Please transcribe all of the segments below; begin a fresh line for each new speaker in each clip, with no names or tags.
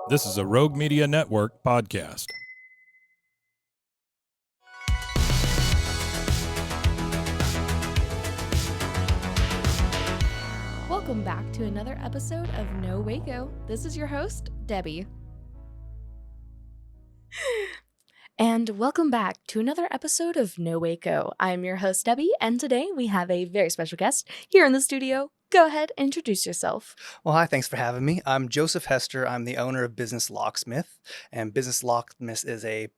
This is a Rogue Media Network podcast.
Welcome back to another episode of No Waco. This is your host, Debbie. And welcome back to another episode of No Waco. I'm your host, Debbie, and today we have a very special guest here in the studio. Go ahead, introduce yourself.
Well, hi, thanks for having me. I'm Joseph Hester. I'm the owner of Business Locksmith, and Business Locksmith is a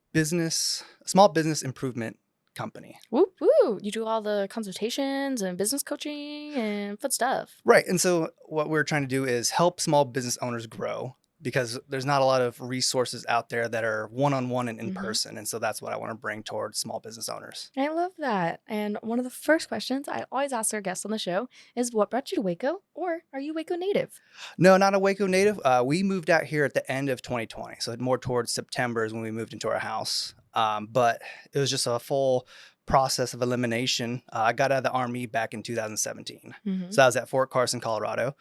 small business improvement company.
Woo woo! You do all the consultations and business coaching and fun stuff.
Right, and so what we're trying to do is help small business owners grow because there's not a lot of resources out there that are one-on-one and in person, and so that's what I want to bring towards small business owners.
I love that. And one of the first questions I always ask our guests on the show is, what brought you to Waco, or are you Waco native?
No, not a Waco native. We moved out here at the end of 2020, so more towards September is when we moved into our house. But it was just a full process of elimination. I got out of the Army back in 2017. So I was at Fort Carson, Colorado.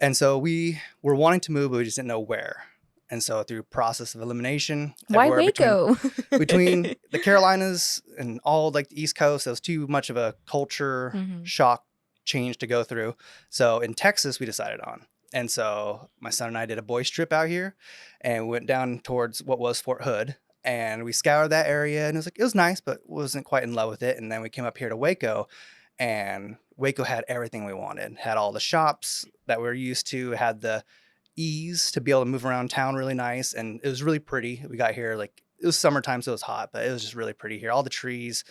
And so we were wanting to move, but we just didn't know where. And so through process of elimination,
Why Waco?
between the Carolinas and all like the East Coast, it was too much of a culture shock change to go through. So in Texas, we decided on. And so my son and I did a boys trip out here and went down towards what was Fort Hood. And we scoured that area, and it was nice, but wasn't quite in love with it. And then we came up here to Waco, and Waco had everything we wanted. Had all the shops that we're used to, had the ease to be able to move around town really nice, and it was really pretty. We got here it was summertime, so it was hot, but it was just really pretty here. All the trees,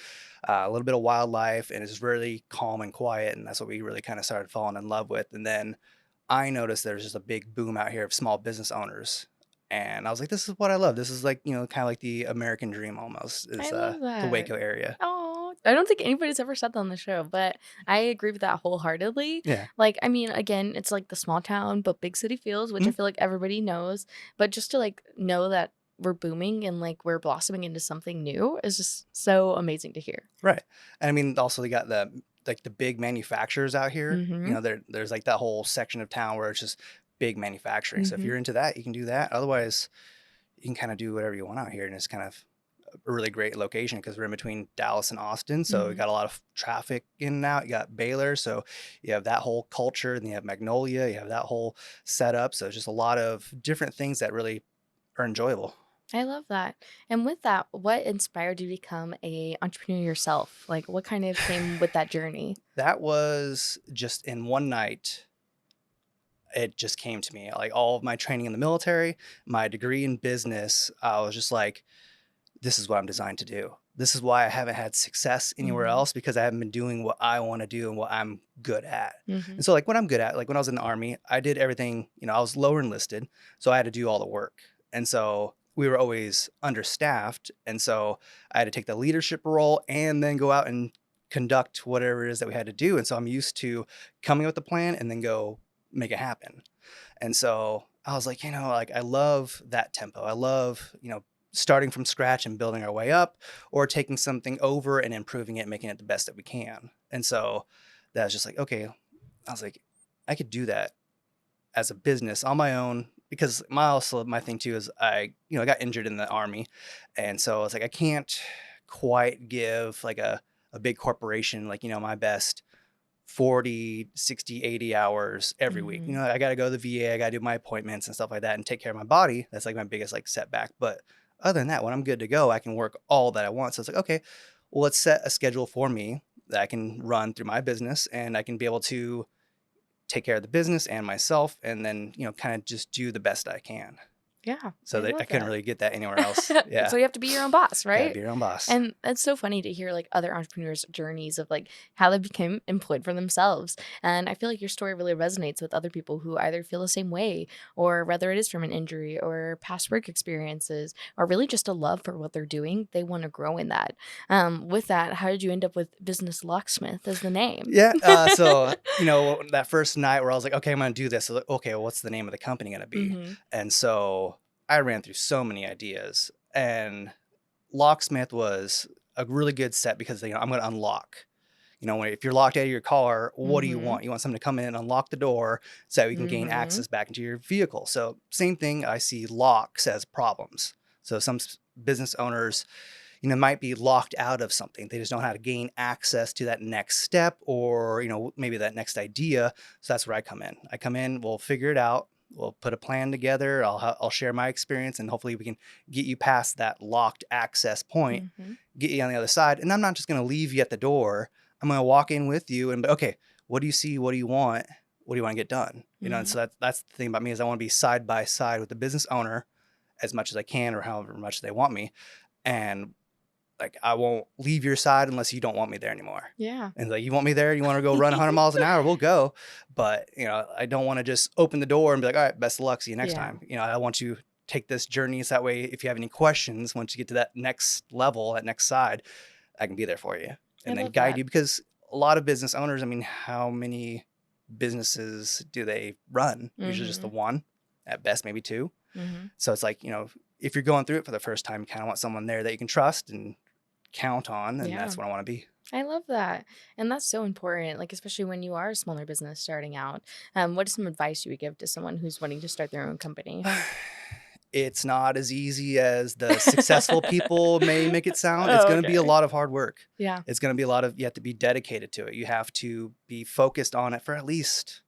a little bit of wildlife, and it's really calm and quiet, and that's what we really kind of started falling in love with. And then I noticed there's just a big boom out here of small business owners. And I was like, this is what I love. This is kind of like the American dream almost, is the Waco area.
Oh, I don't think anybody's ever said that on the show, but I agree with that wholeheartedly.
Yeah.
Again, it's like the small town, but big city feels, which I feel like everybody knows. But just to know that we're booming and we're blossoming into something new is just so amazing to hear.
Right. And also they got the big manufacturers out here. There's that whole section of town where it's just big manufacturing. So if you're into that, you can do that. Otherwise, you can kind of do whatever you want out here. And it's kind of a really great location because we're in between Dallas and Austin. So we got a lot of traffic in and out. You got Baylor. So you have that whole culture, and you have Magnolia. You have that whole setup. So it's just a lot of different things that really are enjoyable.
I love that. And with that, what inspired you to become an entrepreneur yourself? What kind of came with that journey?
That was just in one night. It just came to me. All of my training in the military, my degree in business, I was just like, this is what I'm designed to do. This is why I haven't had success anywhere else, because I haven't been doing what I want to do and what I'm good at. And so what I'm good at, when I was in the Army, I did everything, I was lower enlisted, so I had to do all the work. And so we were always understaffed. And so I had to take the leadership role and then go out and conduct whatever it is that we had to do. And so I'm used to coming up with a plan and then go make it happen. And so I was like, I love that tempo. I love, starting from scratch and building our way up, or taking something over and improving it, making it the best that we can. And so that was just okay. I was like, I could do that as a business on my own, because my thing too is I got injured in the Army. And so I was like, I can't quite give a big corporation, my best 40, 60, 80 hours every week. I got to go to the VA, I got to do my appointments and stuff like that and take care of my body. That's my biggest setback. But other than that, when I'm good to go, I can work all that I want. So it's okay, well, let's set a schedule for me that I can run through my business, and I can be able to take care of the business and myself, and then, kind of just do the best I can.
Yeah.
So I couldn't really get that anywhere else. Yeah.
So you have to be your own boss, right?
Yeah, be your own boss.
And it's so funny to hear other entrepreneurs' journeys of how they became employed for themselves. And I feel like your story really resonates with other people who either feel the same way, or whether it is from an injury or past work experiences, or really just a love for what they're doing. They want to grow in that. With that, how did you end up with Business Locksmith as the name?
Yeah. So, that first night where I was like, okay, I'm going to do this. So, okay, well, what's the name of the company going to be? And so I ran through so many ideas, and Locksmith was a really good set because I'm going to unlock. If you're locked out of your car, what do you
Mm-hmm.
want? You want someone to come in and unlock the door so that we can gain
Mm-hmm.
access back into your vehicle. So same thing, I see locks as problems. So some business owners, might be locked out of something. They just don't know how to gain access to that next step or, maybe that next idea. So that's where I come in. We'll figure it out. We'll put a plan together. I'll share my experience, and hopefully we can get you past that locked access point,
Mm-hmm.
get you on the other side. And I'm not just going to leave you at the door. I'm going to walk in with you and, okay, what do you see? What do you want? What do you want to get done? And
Mm-hmm.
so that's the thing about me is I want to be side by side with the business owner as much as I can or however much they want me. And like, I won't leave your side unless you don't want me there anymore.
Yeah.
And like, you want me there, you want to go run 100 miles an hour, we'll go. But, I don't want to just open the door and be like, all right, best of luck, see you next
Yeah.
time. I want you to take this journey. So that way, if you have any questions, once you get to that next level, that next side, I can be there for you
I
and then
love
guide
that.
you. Because a lot of business owners, I mean, how many businesses do they run? Usually just the
Mm-hmm.
one, at best, maybe two.
Mm-hmm.
So it's like, if you're going through it for the first time, you kind of want someone there that you can trust and count on, and
Yeah.
that's what I want to be.
I love that. And that's so important, like, especially when you are a smaller business starting out. What is some advice you would give to someone who's wanting to start their own company?
It's not as easy as the successful people may make it sound. It's
Oh,
going to be a
okay.
lot of hard work.
Yeah.
It's going to be a lot of, you have to be dedicated to it. You have to be focused on it for at least,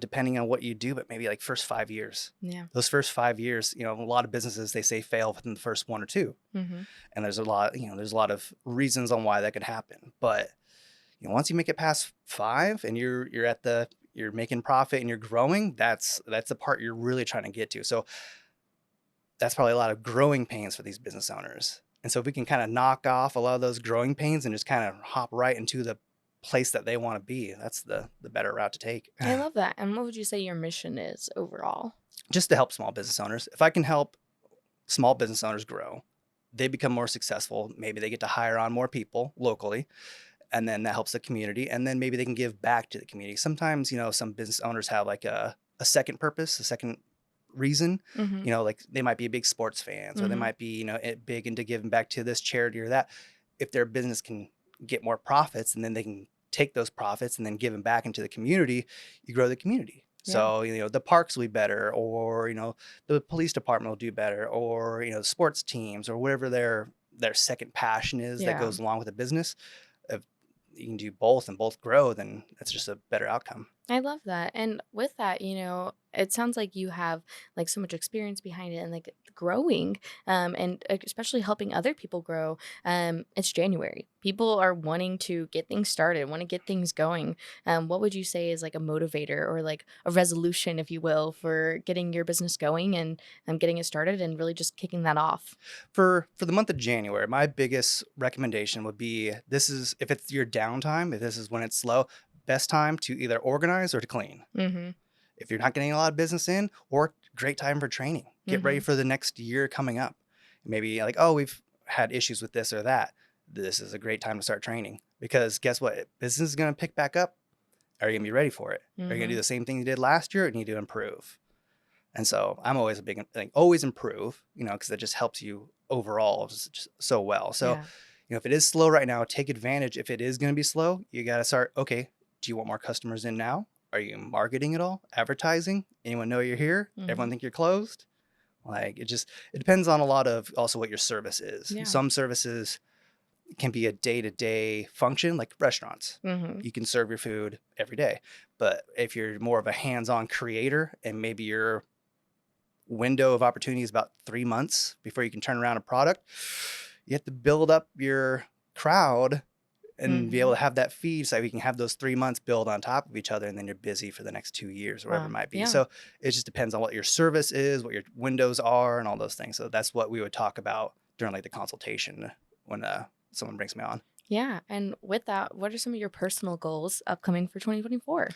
depending on what you do, but maybe like first 5 years.
Yeah.
Those first 5 years, a lot of businesses, they say fail within the first 1 or 2.
Mm-hmm.
And there's a lot of reasons on why that could happen. But once you make it past 5 and you're making profit and you're growing, that's the part you're really trying to get to. So that's probably a lot of growing pains for these business owners. And so if we can kind of knock off a lot of those growing pains and just kind of hop right into the place that they want to be, that's the better route to take.
I love that. And what would you say your mission is overall?
Just to help small business owners. If I can help small business owners grow, they become more successful. Maybe they get to hire on more people locally, and then that helps the community. And then maybe they can give back to the community. Sometimes, some business owners have like a second purpose, a second reason.
Mm-hmm.
Like they might be big sports fans, or they
Mm-hmm.
might be, big into giving back to this charity or that. If their business can get more profits, and then they can take those profits and then give them back into the community, you grow the community.
Yeah.
So, the parks will be better, or, the police department will do better, or, sports teams, or whatever their second passion is that
Yeah.
goes along with the business. If you can do both and both grow, then that's just a better outcome.
I love that. And with that, it sounds like you have like so much experience behind it and like growing, and especially helping other people grow. It's January. People are wanting to get things started, want to get things going. What would you say is like a motivator or like a resolution, if you will, for getting your business going and getting it started and really just kicking that off?
For the month of January, my biggest recommendation would be, if it's your downtime, if this is when it's slow, best time to either organize or to clean.
Mm-hmm.
If you're not getting a lot of business in, or great time for training. Get ready
Mm-hmm.
for the next year coming up. Maybe like, oh, we've had issues with this or that. This is a great time to start training, because guess what? If business is going to pick back up. Are you going to be ready for it? Are you going to
Mm-hmm.
do the same thing you did last year, or need to improve? And so I'm always a big thing, always improve, because that just helps you overall just so well. So,
Yeah.
if it is slow right now, take advantage. If it is going to be slow, you got to start, okay, do you want more customers in now? Are you marketing at all? Advertising? Anyone know you're here?
Mm-hmm.
Everyone think you're closed? Like, it depends on a lot of also what your service is.
Yeah.
Some services can be a day-to-day function, like restaurants.
Mm-hmm.
You can serve your food every day. But if you're more of a hands-on creator, and maybe your window of opportunity is about 3 months before you can turn around a product, you have to build up your crowd and be able
Mm-hmm.
to have that feed so we can have those 3 months build on top of each other, and then you're busy for the next 2 years or whatever it
Wow.
might be.
Yeah.
So it just depends on what your service is, what your windows are, and all those things. So that's what we would talk about during like the consultation when someone brings me on.
Yeah. And with that, what are some of your personal goals upcoming for 2024?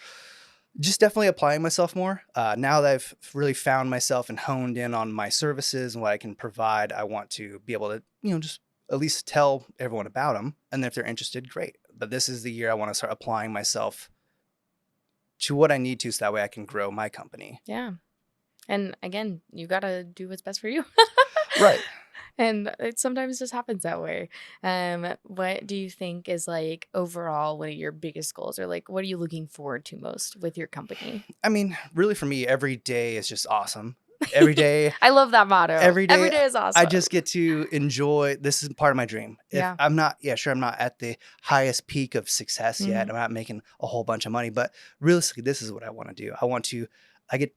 Just definitely applying myself more. Now that I've really found myself and honed in on my services and what I can provide, I want to be able to, just at least tell everyone about them. And then if they're interested, great. But this is the year I want to start applying myself to what I need to, so that way I can grow my company.
Yeah. And again, you got to do what's best for you.
Right.
And it sometimes just happens that way. What do you think is like overall one of your biggest goals, or like what are you looking forward to most with your company?
I mean, really for me, every day is just awesome. Every day,
I love that motto.
every
Every
day,
day is
I
awesome.
just get to enjoy. This is part of my dream. If
Yeah.
I'm not, yeah, sure, I'm not at the highest peak of success yet.
Hmm.
I'm not making a whole bunch of money, but realistically, this is what I want to do. I want to. I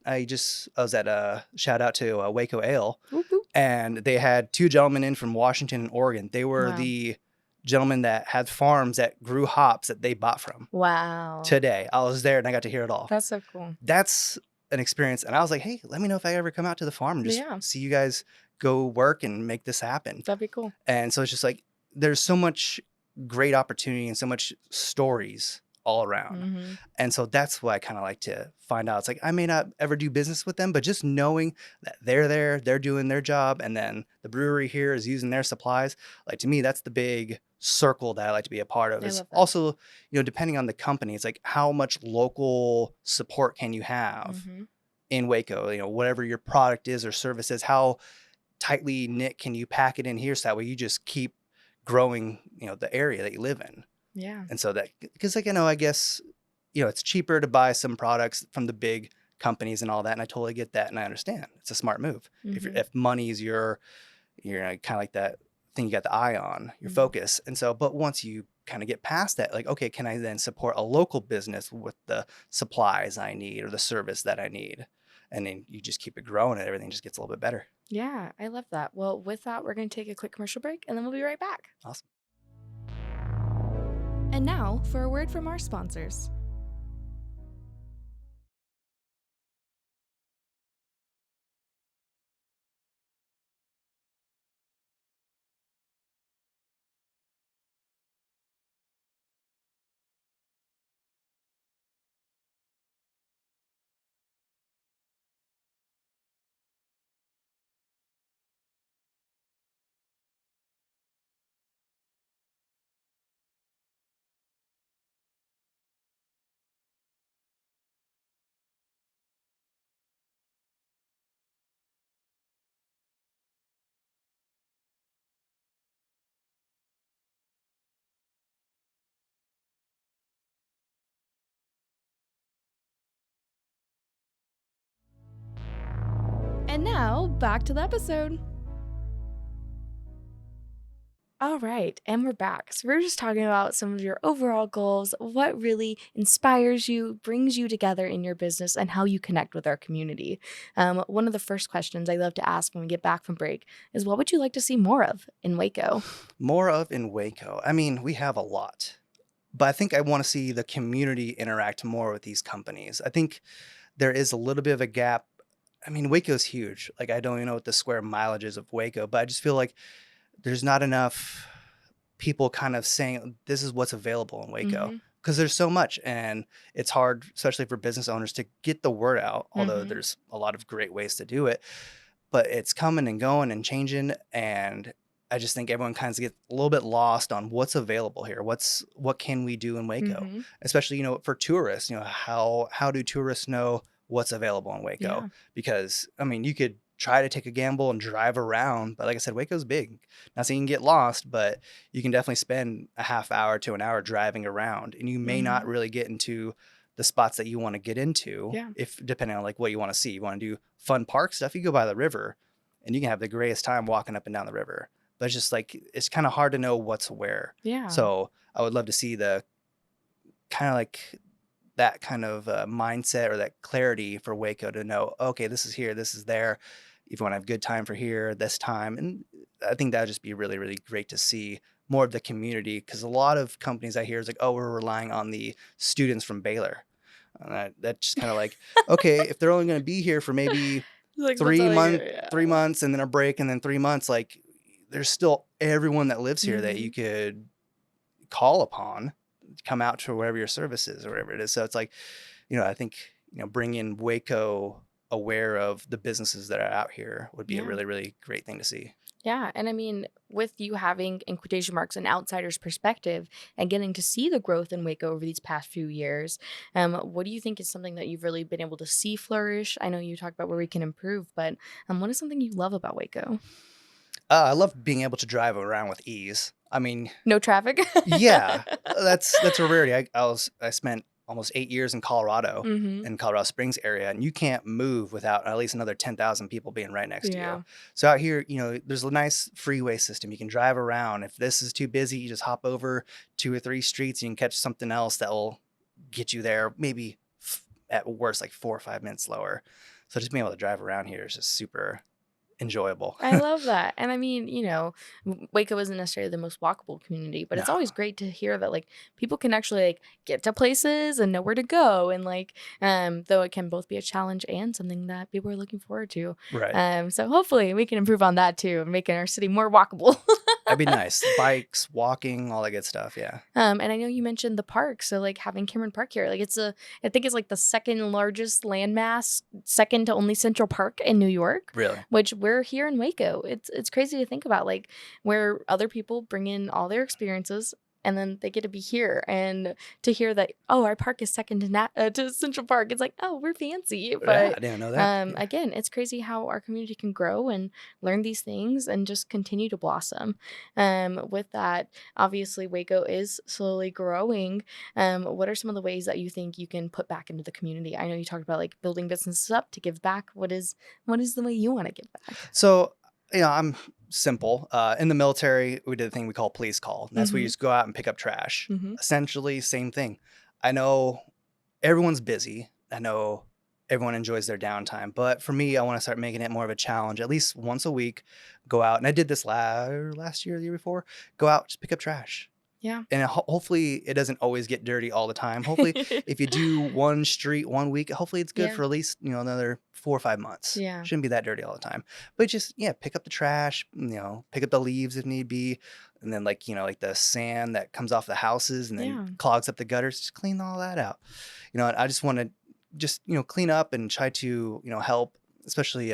was at a shout out to Waco Ale,
Whoop, whoop.
and they had two gentlemen in from Washington and Oregon. They were
Wow.
the gentlemen that had farms that grew hops that they bought from.
Wow.
Today, I was there and I got to hear it all.
That's so cool.
That's an experience. And I was like, hey, let me know if I ever come out to the farm and just
Yeah.
see you guys go work and make this happen.
That'd be cool.
And so it's just like, there's so much great opportunity and so much stories all around.
Hmm.
And so that's what I kind of like to find out. It's like, I may not ever do business with them, but just knowing that they're there, they're doing their job, and then the brewery here is using their supplies. Like, to me, that's the big circle that I like to be a part of.
I
Is
love that.
also, depending on the company, it's like, how much local support can you have
Hmm.
in Waco? Whatever your product is or service is, how tightly knit can you pack it in here so that way you just keep growing, the area that you live in.
Yeah.
And so that, because like, I guess, it's cheaper to buy some products from the big companies and all that. And I totally get that. And I understand it's a smart move.
Hmm.
If money is you're kind of like that thing you got the eye on, your
Mhm.
focus. And so, but once you kind of get past that, like, okay, can I then support a local business with the supplies I need or the service that I need? And then you just keep it growing and everything just gets a little bit better.
Yeah, I love that. Well, with that, we're going to take a quick commercial break and then we'll be right back.
Awesome.
And now for a word from our sponsors. And now, back to the episode. All right, and we're back. So we're just talking about some of your overall goals, what really inspires you, brings you together in your business, and how you connect with our community. One of the first questions I love to ask when we get back from break is, what would you like to see more of in Waco?
More of in Waco. I mean, we have a lot, but I think I want to see the community interact more with these companies. I think there is a little bit of a gap. I mean, Waco's huge. Like, I don't even know what the square mileage is of Waco, but I just feel like there's not enough people kind of saying this is what's available in Waco,
Mm-hmm.
because there's so much and it's hard, especially for business owners, to get the word out, although
Mm-hmm.
there's a lot of great ways to do it. But it's coming and going and changing, and I just think everyone kind of gets a little bit lost on what's available here. What can we do in Waco?
Mm-hmm.
Especially, for tourists, how do tourists know what's available in Waco?
Yeah.
Because I mean, you could try to take a gamble and drive around, but like I said, Waco's big. Not saying you can get lost, but you can definitely spend a half hour to an hour driving around, and you may not
Mm-hmm.
really get into the spots that you want to get into,
Yeah.
if depending on like what you want to see. You want to do fun park stuff, you go by the river and you can have the greatest time walking up and down the river. But it's just like, it's kind of hard to know what's where.
Yeah.
So I would love to see the kind of like that kind of mindset or that clarity for Waco to know, okay, this is here, this is there. If you want to have a good time for here, this time. And I think that would just be really, really great to see more of the community, because a lot of companies I hear is like, oh, we're relying on the students from Baylor. And that's just kind of like, okay, if they're only going to be here for maybe
Like, that's
three
all
month,
you, yeah.
3 months and then a break and then 3 months, like, there's still everyone that lives here that
Mhm.
you could call upon to come out to wherever your service is or whatever it is. So it's like, I think, bringing Waco aware of the businesses that are out here would be a
Yeah.
really, really great thing to see.
Yeah, and I mean, with you having, in quotation marks, an outsider's perspective and getting to see the growth in Waco over these past few years, what do you think is something that you've really been able to see flourish? I know you talked about where we can improve, but what is something you love about Waco?
I love being able to drive around with ease. I mean,
No traffic?
yeah, that's a rarity. I spent almost 8 years in Colorado,
Mm-hmm.
in Colorado Springs area, and you can't move without at least another 10,000 people being right next to
Yeah.
you. So out here, there's a nice freeway system. You can drive around. If this is too busy, you just hop over 2 or 3 streets and you can catch something else that will get you there. Maybe at worst, like 4 or 5 minutes slower. So just being able to drive around here is just super enjoyable.
I love that. And I mean, Waco isn't necessarily the most walkable community, but it's
No,
always great to hear that like people can actually like get to places and know where to go. And like, though it can both be a challenge and something that people are looking forward to.
right.
So hopefully we can improve on that too, making our city more walkable.
That'd be nice. Bikes, walking, all that good stuff. Yeah.
And I know you mentioned the park, so like having Cameron Park here, like I think it's like the second largest landmass, second to only Central Park in New York,
Really.
which we're here in Waco. It's crazy to think about, like where other people bring in all their experiences. And then they get to be here, and to hear that, oh, our park is second to Central Park. It's like, oh, we're fancy.
Yeah,
But
I didn't know that. Yeah.
again, it's crazy how our community can grow and learn these things and just continue to blossom. With that, obviously, Waco is slowly growing. What are some of the ways that you think you can put back into the community? I know you talked about like building businesses up to give back. What is the way you want to give back?
So, I'm simple. In the military, we did a thing we call police call. And that's where you just go out and pick up trash.
Mm-hmm.
Essentially, same thing. I know everyone's busy. I know everyone enjoys their downtime. But for me, I want to start making it more of a challenge. At least once a week, go out. And I did this last year, the year before. Go out, just pick up trash.
Yeah.
And hopefully it doesn't always get dirty all the time. Hopefully if you do one street 1 week, hopefully it's good
Yeah.
for at least, another 4 or 5 months.
Yeah.
Shouldn't be that dirty all the time. But just, pick up the trash, pick up the leaves if need be. And then like the sand that comes off the houses and then
Yeah.
clogs up the gutters, just clean all that out. I just want to just, clean up and try to, help, especially,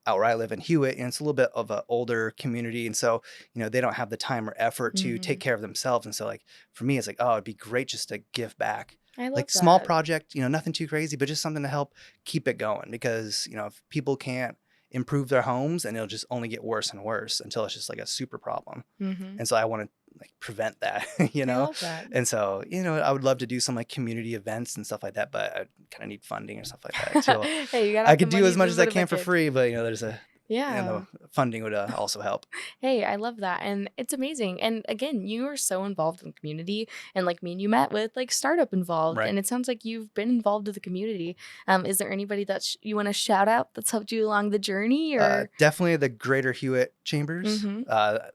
out where I live in Hewitt, and it's a little bit of an older community. And so, they don't have the time or effort to take care of themselves. And so like, for me, it's like, oh, it'd be great just to give back.
I love
Like small
that.
project, nothing too crazy, but just something to help keep it going. Because, if people can't improve their homes, and it'll just only get worse and worse until it's just like a super problem.
Mm-hmm.
And so I want to like prevent that,
I love that.
And so, I would love to do some like community events and stuff like that, but I kind of need funding or stuff like that too.
Hey, you gotta
I
have
could
the
do
money
as
to
much as I
put it
can
back
for
in.
free, but there's a,
Yeah.
the funding would also help.
Hey, I love that. And it's amazing. And again, you are so involved in the community. And like me and you met with like startup involved.
Right.
And it sounds like you've been involved with the community. Is there anybody that you want to shout out that's helped you along the journey? Or
Definitely the Greater Hewitt Chambers.
Mhm.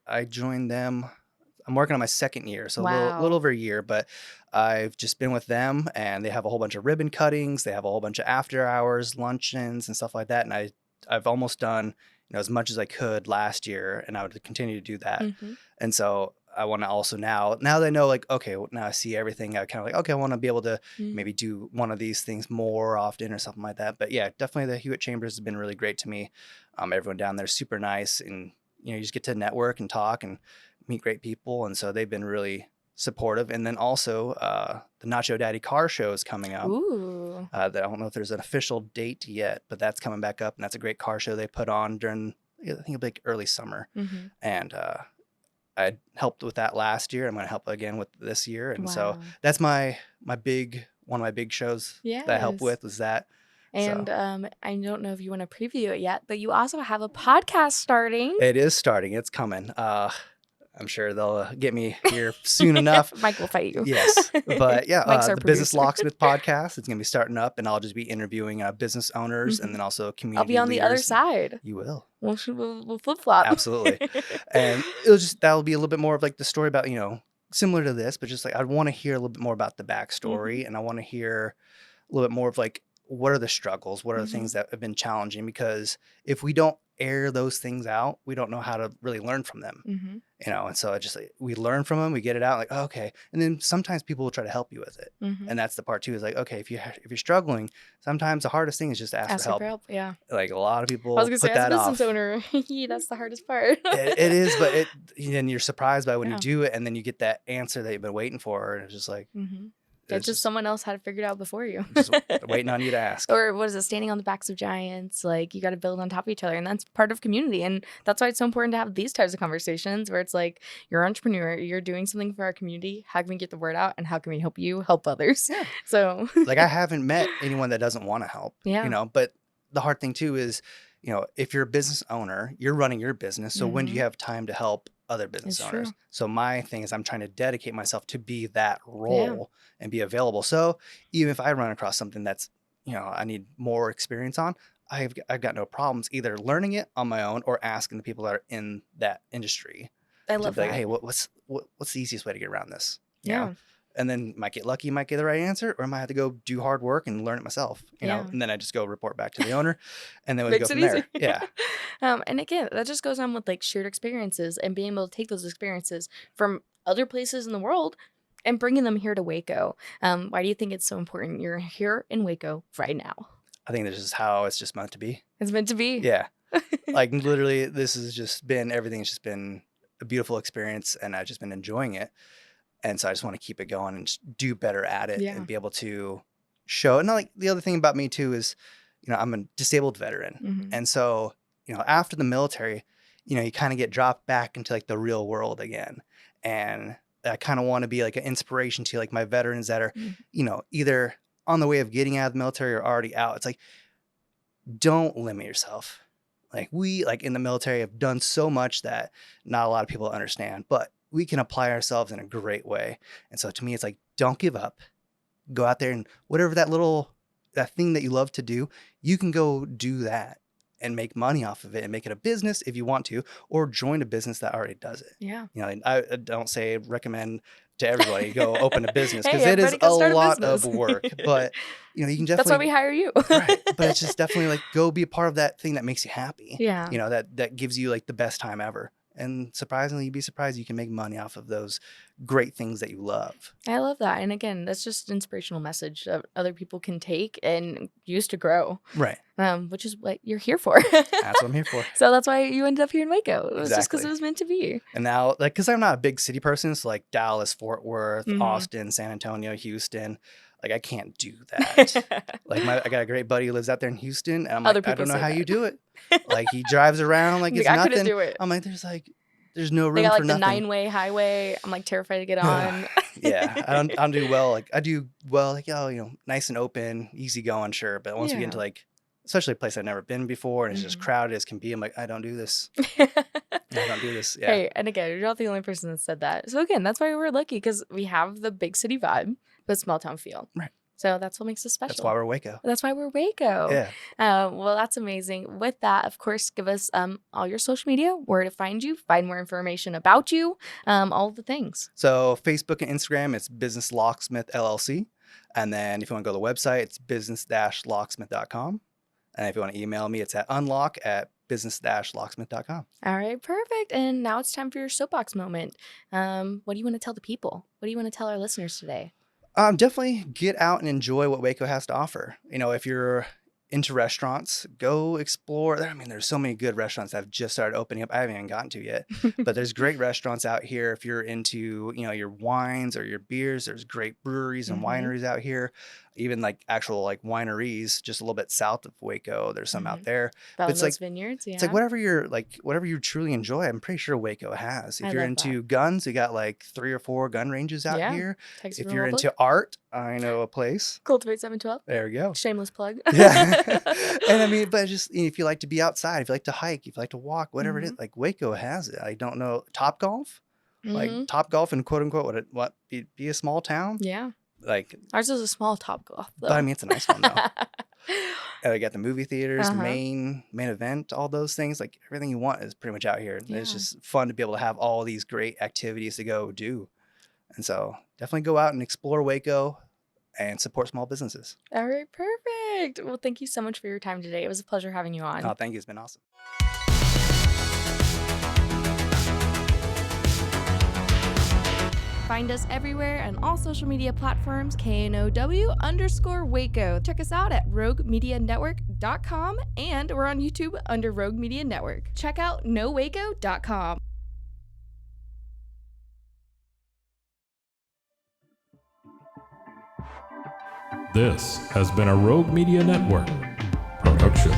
I joined them. I'm working on my second year, so a
Wow.
little over a year, but I've just been with them, and they have a whole bunch of ribbon cuttings. They have a whole bunch of after hours luncheons and stuff like that. And I've almost done as much as I could last year, and I would continue to do that.
Mhm.
And so I want to also now that I know, like, okay, now I see everything, I kind of like, okay, I want to be able to
Mhm.
maybe do one of these things more often or something like that. But yeah, definitely the Hewitt Chambers has been really great to me. Everyone down there is super nice, and you just get to network and talk and meet great people. And so they've been really supportive. And then also the Nacho Daddy car show is coming up.
Ooh.
I don't know if there's an official date yet, but that's coming back up, and that's a great car show they put on during, I think it'll be like early summer.
Mm-hmm.
And I helped with that last year. I'm going to help again with this year. And so
Wow.
that's one of my big shows that I help
Yes.
with was that.
And
So
I don't know if you want to preview it yet, but you also have a podcast starting.
it is starting. It's coming. I'm sure they'll get me here soon enough.
Mike will fight you.
Yes. But yeah,
Mike's our
the Business
producer.
Locksmith podcast, it's going to be starting up, and I'll just be interviewing business owners
Mhm.
and then also community
I'll be on the other
leaders.
side.
You will.
We'll flip flop.
Absolutely. And that'll be a little bit more of like the story about, similar to this, but just like, I want to hear a little bit more about the backstory, and I want to hear a little bit more of like, what are the struggles? What are the
Mhm.
things that have been challenging? Because if we don't air those things out, we don't know how to really learn from them,
Mm-hmm.
And so it just like, we learn from them, we get it out, like, oh, okay. And then sometimes people will try to help you with it.
Mm-hmm.
And that's the part too, is like, okay, if you're struggling, sometimes the hardest thing is just to ask for help.
Yeah.
Like a lot of people
I was gonna
put
say, as a
that off.
business owner, that's the hardest part.
It is, but and you're surprised by when
Yeah.
you do it, and then you get that answer that you've been waiting for, and it's just like,
Mm-hmm. It's just someone else had it figured out before you.
just waiting on you to ask.
Or what is it? Standing on the backs of giants. Like, you got to build on top of each other. And that's part of community. And that's why it's so important to have these types of conversations where it's like, you're an entrepreneur, you're doing something for our community. How can we get the word out? And how can we help you help others?
Yeah.
So
Like, I haven't met anyone that doesn't want to help.
Yeah.
You know, but the hard thing too is, you know, if you're a business owner, you're running your business. So when do you have time to help other business
It's
owners?
true.
So my thing is I'm trying to dedicate myself to be that role and be available. So even if I run across something that's, you know, I need more experience on, I've got no problems either learning it on my own or asking the people that are in that industry.
I
to
love
be like,
that.
hey, what's the easiest way to get around this? You
Yeah.
know? And then might get lucky, might get the right answer, or I might have to go do hard work and learn it myself, you know, and then I just go report back to the owner and then we go
Makes
from
it
there.
easy.
Yeah.
And again, that just goes on with like shared experiences and being able to take those experiences from other places in the world and bringing them here to Waco. Why do you think it's so important you're here in Waco right now?
I think this is how it's just meant to be.
It's meant to be.
Yeah. Like literally this has just been, everything's just been a beautiful experience and I've just been enjoying it. And so I just want to keep it going and just do better at it and be able to show. And like the other thing about me too is, you know, I'm a disabled veteran. And so, you know, after the military, you know, you kind of get dropped back into like the real world again. And I kind of want to be like an inspiration to like my veterans that are, you know, either on the way of getting out of the military or already out. It's like, don't limit yourself. Like we, like in the military, have done so much that not a lot of people understand, but we can apply ourselves in a great way. And so to me, it's like, don't give up. Go out there and whatever that thing that you love to do, you can go do that and make money off of it and make it a business if you want to, or join a business that already does it.
Yeah.
You know, and I don't recommend to everybody go open a business because
Hey,
it is
everybody can
a
start a
lot of
business.
work, but you know, you can definitely.
That's why we hire you.
Right. But it's just definitely like, go be a part of that thing that makes you happy.
Yeah.
You know, that gives you like the best time ever. And surprisingly, you'd be surprised you can make money off of those great things that you love.
I love that. And again, that's just an inspirational message that other people can take and use to grow.
Right.
Which is what you're here for.
That's what I'm here for.
So that's why you ended up here in Waco. It was just because
Exactly.
it was meant to be.
And now, like, because I'm not a big city person, so like Dallas, Fort Worth, Austin, San Antonio, Houston, like I can't do that. Like I got a great buddy who lives out there in Houston, and I'm like, I don't know how you do it. Like he drives around like it's
I
nothing.
couldn't do it.
I'm like, there's no room
They got like
for
the
nothing.
9-way highway. I'm like terrified to get on.
Yeah, I don't do well. Like I do well, like, oh, you know, nice and open, easy going, sure. But once we get into like, especially a place I've never been before and it's just crowded as can be, I'm like, I don't do this. I don't do this. Yeah.
Hey, and again, you're not the only person that said that. So again, that's why we're lucky because we have the big city vibe, but small town feel.
Right.
So that's what makes us special.
That's why we're Waco.
That's why we're Waco.
Yeah.
Well, that's amazing. With that, of course, give us all your social media, where to find you, find more information about you, all the things.
So Facebook and Instagram, it's Business Locksmith LLC. And then if you want to go to the website, it's business-locksmith.com. And if you want to email me, it's at unlock@business-locksmith.com.
All right, perfect. And now it's time for your soapbox moment. What do you want to tell the people? What do you want to tell our listeners today?
Definitely get out and enjoy what Waco has to offer. You know, if you're into restaurants, go explore. I mean, there's so many good restaurants that have just started opening up. I haven't even gotten to yet, but there's great restaurants out here. If you're into, you know, your wines or your beers, there's great breweries and wineries out here. Even like actual like wineries just a little bit south of Waco. There's some out there. But it's like
vineyards, yeah.
It's like whatever you truly enjoy. I'm pretty sure Waco has. If you're into guns, we got like 3 or 4 gun ranges out here.
Texas
If you're
Republic.
into art, I know a place.
Cultivate 712.
There we go.
Shameless plug.
Yeah. And I mean, but just if you like to be outside, if you like to hike, if you like to walk, whatever it is, like Waco has it. I don't know. Top Golf, like Top Golf and quote unquote, be a small town?
Yeah.
Like
ours is a small Top Golf though.
But I mean, it's a nice one though. I got the movie theaters, main event, all those things. Like everything you want is pretty much out here. Yeah. It's just fun to be able to have all these great activities to go do. And so definitely go out and explore Waco and support small businesses.
All right, perfect. Well, thank you so much for your time today. It was a pleasure having you on.
Oh, thank you. It's been awesome.
Find us everywhere on all social media platforms, KNOW_Waco. Check us out at roguemedianetwork.com, and we're on YouTube under Rogue Media Network. Check out nowaco.com.
This has been a Rogue Media Network production.